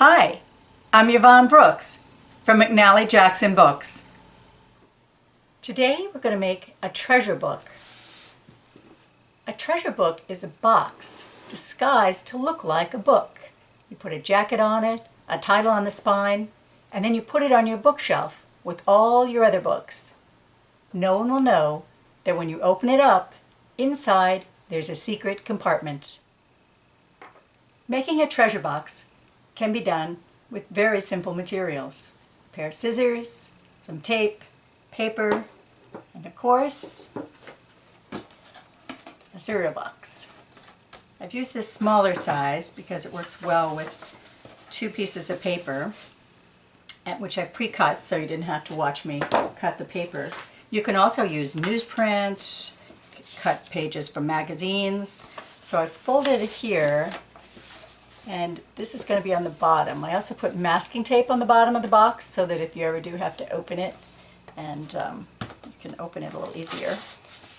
Hi, I'm Yvonne Brooks from McNally Jackson Books. Today we're going to make a treasure book. A treasure book is a box disguised to look like a book. You put a jacket on it, a title on the spine, and then you put it on your bookshelf with all your other books. No one will know that when you open it up, inside there's a secret compartment. Making a treasure box can be done with very simple materials. A pair of scissors, some tape, paper, and of course, a cereal box. I've used this smaller size because it works well with 2 pieces of paper, which I pre-cut so you didn't have to watch me cut the paper. You can also use newsprint, cut pages from magazines. So I folded it here, and this is going to be on the bottom. I also put masking tape on the bottom of the box so that if you ever do have to open it, and you can open it a little easier.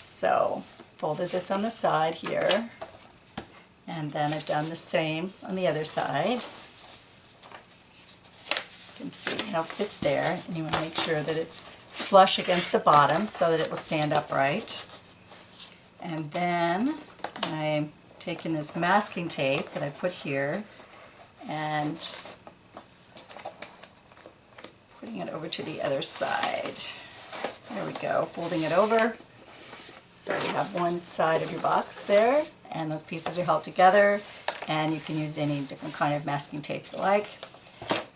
So folded this on the side here, and then I've done the same on the other side. You can see how it fits there, and you want to make sure that it's flush against the bottom so that it will stand upright. And then I'm taking this masking tape that I put here and putting it over to the other side. There we go, folding it over. So you have one side of your box there, and those pieces are held together, and you can use any different kind of masking tape you like.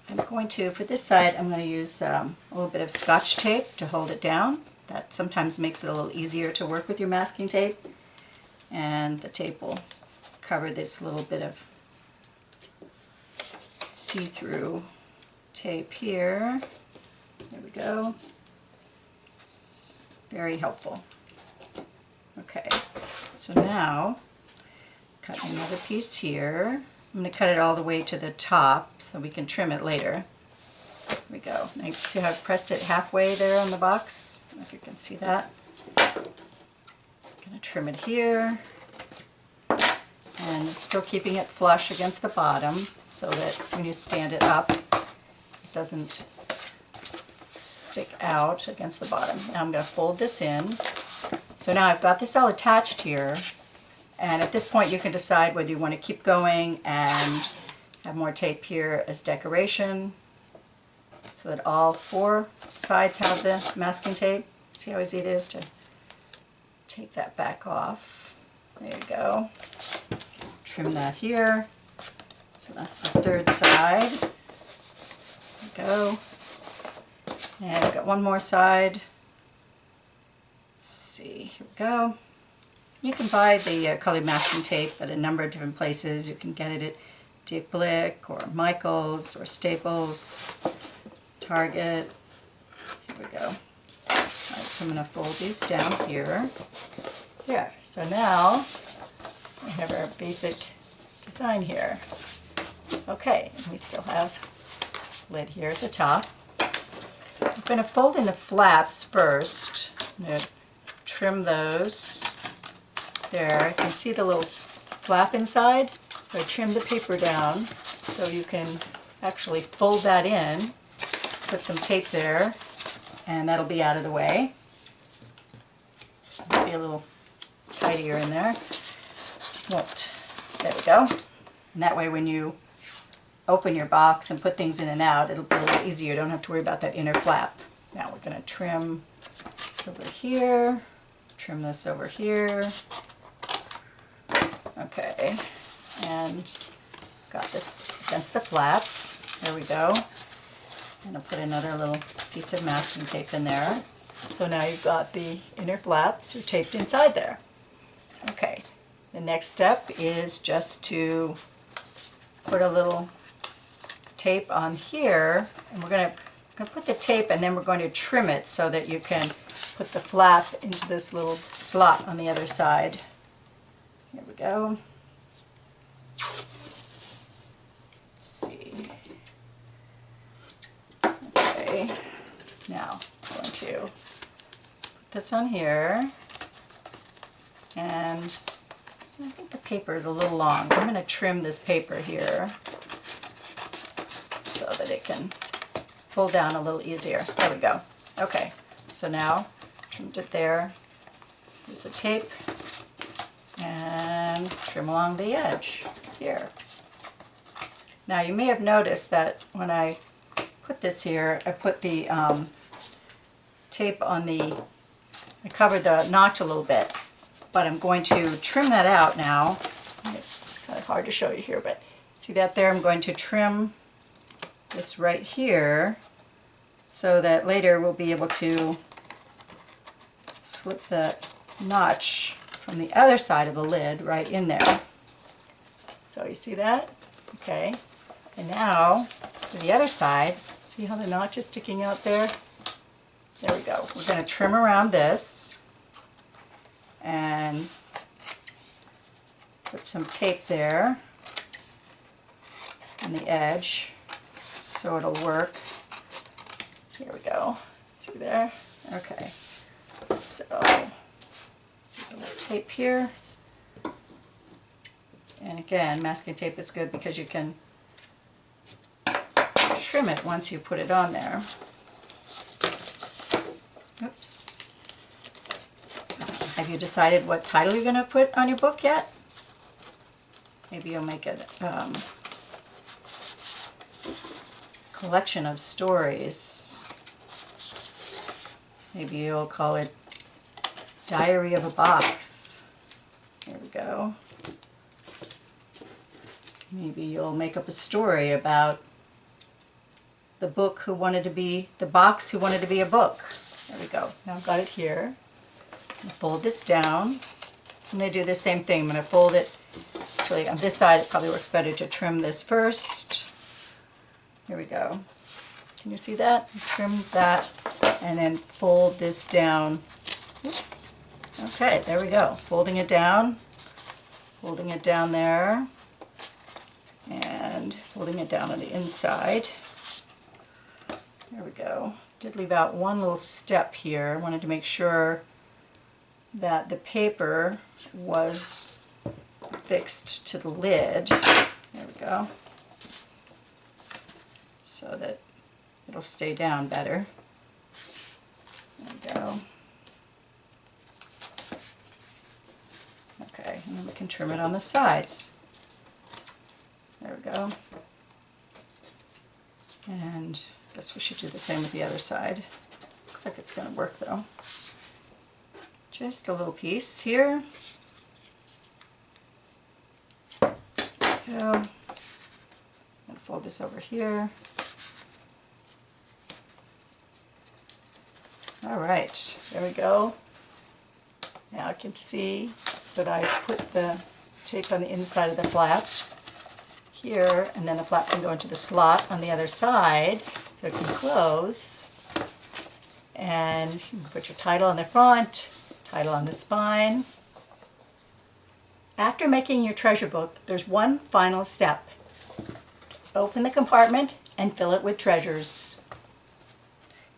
I'm going to, for this side, I'm going to use a little bit of Scotch tape to hold it down. That sometimes makes it a little easier to work with your masking tape. And the tape will cover this little bit of see-through tape here. There we go. It's very helpful. Okay, so now cut another piece here. I'm going to cut it all the way to the top so we can trim it later. There we go. Now you see how I've pressed it halfway there on the box? I don't know if you can see that. I'm going to trim it here, and still keeping it flush against the bottom so that when you stand it up, it doesn't stick out against the bottom. Now I'm going to fold this in. So now I've got this all attached here, and at this point you can decide whether you want to keep going and have more tape here as decoration so that all 4 sides have the masking tape. See how easy it is to take that back off. There you go. Trim that here. So that's the 3rd side. There we go. And I've got one more side. Let's see, here we go. You can buy the colored masking tape at a number of different places. You can get it at Dick Blick or Michael's or Staples, Target. Here we go. Alright, so I'm going to fold these down here. There, so now we have our basic design here. Okay, and we still have lid here at the top. I'm going to fold in the flaps first. I'm going to trim those. There, you can see the little flap inside. So I trimmed the paper down so you can actually fold that in, put some tape there, and that'll be out of the way. It'll be a little tidier in there. Won't. There we go. And that way when you open your box and put things in and out, it'll be a little easier. You don't have to worry about that inner flap. Now we're going to trim this over here, trim this over here. Okay, and got this against the flap. There we go. And I'll put another little piece of masking tape in there. So now you've got the inner flaps are taped inside there. Okay, the next step is just to put a little tape on here, and we're going to put the tape and then we're going to trim it so that you can put the flap into this little slot on the other side. Here we go. Let's see. Okay, now I'm going to put this on here, and I think the paper is a little long. I'm going to trim this paper here so that it can pull down a little easier. There we go. Okay, so now trimmed it there. Use the tape and trim along the edge here. Now you may have noticed that when I put this here, I put the tape on I covered the notch a little bit, but I'm going to trim that out now. It's kind of hard to show you here, but see that there? I'm going to trim this right here so that later we'll be able to slip the notch from the other side of the lid right in there. So you see that? Okay. And now to the other side, see how the notch is sticking out there? There we go. We're going to trim around this and put some tape there on the edge so it'll work. Here we go. See there? Okay. So, a little tape here. And again, masking tape is good because you can trim it once you put it on there. Oops. Have you decided what title you're going to put on your book yet? Maybe you'll make it collection of stories. Maybe you'll call it Diary of a Box. There we go. Maybe you'll make up a story about the book who wanted to be, the box who wanted to be a book. There we go. Now I've got it here. I'm going to fold this down. I'm going to do the same thing. I'm going to fold it, actually on this side it probably works better to trim this first. Here we go. Can you see that? Trim that and then fold this down. Oops. Okay, there we go. Folding it down there, and folding it down on the inside. There we go. Did leave out one little step here. I wanted to make sure that the paper was fixed to the lid. There we go. So that it'll stay down better. There we go. Okay, and then we can trim it on the sides. There we go. And I guess we should do the same with the other side. Looks like it's going to work though. Just a little piece here. There we go. I'm going to fold this over here. All right, there we go. Now I can see that I put the tape on the inside of the flap here, and then the flap can go into the slot on the other side so it can close. And you can put your title on the front, title on the spine. After making your treasure book, there's one final step. Open the compartment and fill it with treasures.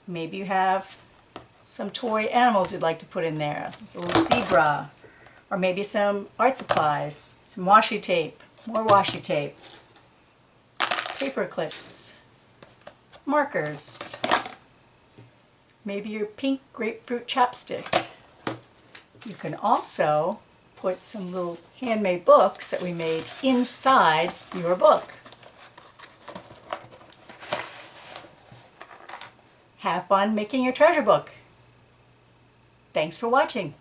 Maybe you have some toy animals you'd like to put in there. There's a little zebra, or maybe some art supplies, some washi tape, more washi tape, paper clips, markers, maybe your pink grapefruit chapstick. You can also put some little handmade books that we made inside your book. Have fun making your treasure book. Thanks for watching.